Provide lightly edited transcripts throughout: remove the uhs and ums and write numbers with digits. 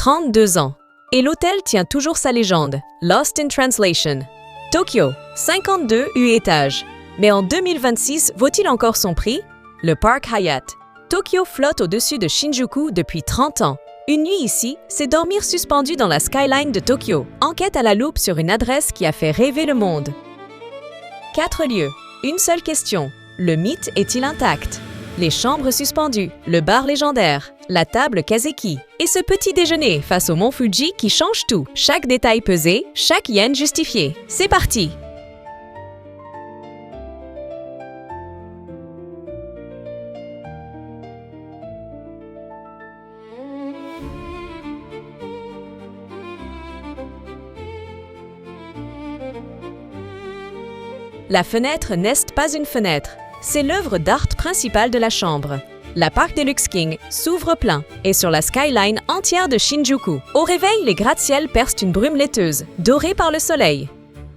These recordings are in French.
32 ans. Et l'hôtel tient toujours sa légende, Lost in Translation. Tokyo, 52 étages. Mais en 2026, vaut-il encore son prix? Le Park Hyatt. Tokyo flotte au-dessus de Shinjuku depuis 30 ans. Une nuit ici, c'est dormir suspendu dans la skyline de Tokyo. Enquête à la loupe sur une adresse qui a fait rêver le monde. 4 lieux. Une seule question. Le mythe est-il intact? Les chambres suspendues, le bar légendaire, la table Kazeki et ce petit déjeuner face au mont Fuji qui change tout. Chaque détail pesé, chaque yen justifié. C'est parti! La fenêtre n'est pas une fenêtre. C'est l'œuvre d'art principale de la chambre. La Park Deluxe King s'ouvre plein et sur la skyline entière de Shinjuku. Au réveil, les gratte-ciels percent une brume laiteuse, dorée par le soleil.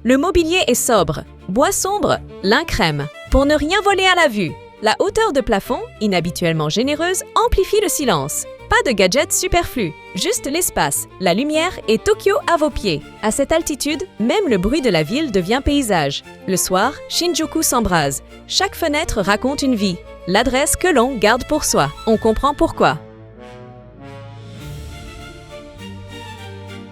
Le mobilier est sobre, bois sombre, lin crème, pour ne rien voler à la vue. La hauteur de plafond, inhabituellement généreuse, amplifie le silence. Pas de gadgets superflus, juste l'espace, la lumière et Tokyo à vos pieds. À cette altitude, même le bruit de la ville devient paysage. Le soir, Shinjuku s'embrase. Chaque fenêtre raconte une vie. L'adresse que l'on garde pour soi. On comprend pourquoi.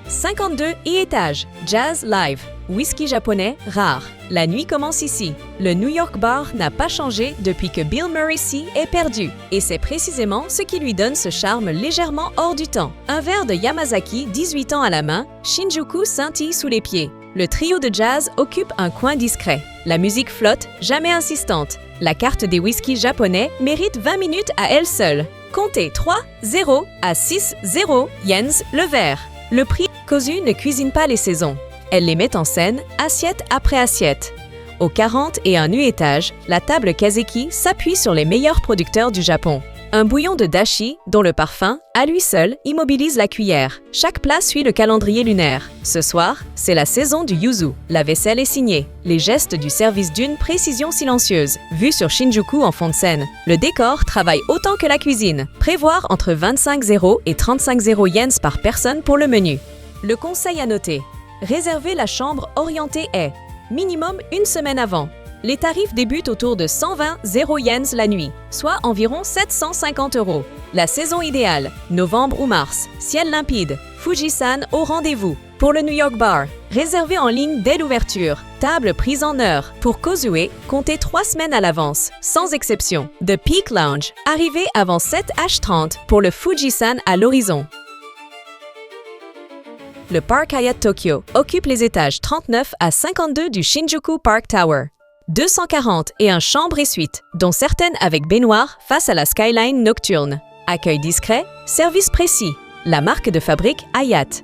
52 étages, jazz live, whisky japonais rare. La nuit commence ici. Le New York Bar n'a pas changé depuis que Bill Murray Sea est perdu. Et c'est précisément ce qui lui donne ce charme légèrement hors du temps. Un verre de Yamazaki, 18 ans à la main, Shinjuku scintille sous les pieds. Le trio de jazz occupe un coin discret. La musique flotte, jamais insistante. La carte des whiskies japonais mérite 20 minutes à elle seule. Comptez 3, 0 à 6, 0 yens le verre. Le prix, Kozu ne cuisine pas les saisons. Elle les met en scène, assiette après assiette. Au 41 étage, la table Kazeki s'appuie sur les meilleurs producteurs du Japon. Un bouillon de dashi, dont le parfum, à lui seul, immobilise la cuillère. Chaque plat suit le calendrier lunaire. Ce soir, c'est la saison du yuzu. La vaisselle est signée. Les gestes du service d'une précision silencieuse. Vue sur Shinjuku en fond de scène. Le décor travaille autant que la cuisine. Prévoir entre 25,0 et 35,0 yens par personne pour le menu. Le conseil à noter. Réservez la chambre orientée est. Minimum une semaine avant. Les tarifs débutent autour de 120,0 yens la nuit, soit environ 750 €. La saison idéale, novembre ou mars, ciel limpide, Fujisan au rendez-vous. Pour le New York Bar, réservé en ligne dès l'ouverture, table prise en heure. Pour Kozue, comptez 3 semaines à l'avance, sans exception. The Peak Lounge, arrivé avant 7h30 pour le Fujisan à l'horizon. Le Park Hyatt Tokyo occupe les étages 39 à 52 du Shinjuku Park Tower. 241 chambres et suites, dont certaines avec baignoire face à la skyline nocturne. Accueil discret, service précis. La marque de fabrique Hyatt.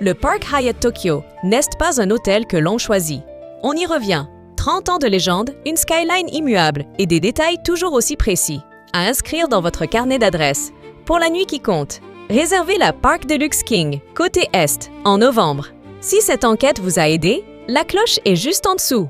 Le Park Hyatt Tokyo n'est pas un hôtel que l'on choisit. On y revient. 30 ans de légende, une skyline immuable et des détails toujours aussi précis. À inscrire dans votre carnet d'adresses. Pour la nuit qui compte, réservez la Park Deluxe King, côté Est, en novembre. Si cette enquête vous a aidé, la cloche est juste en dessous.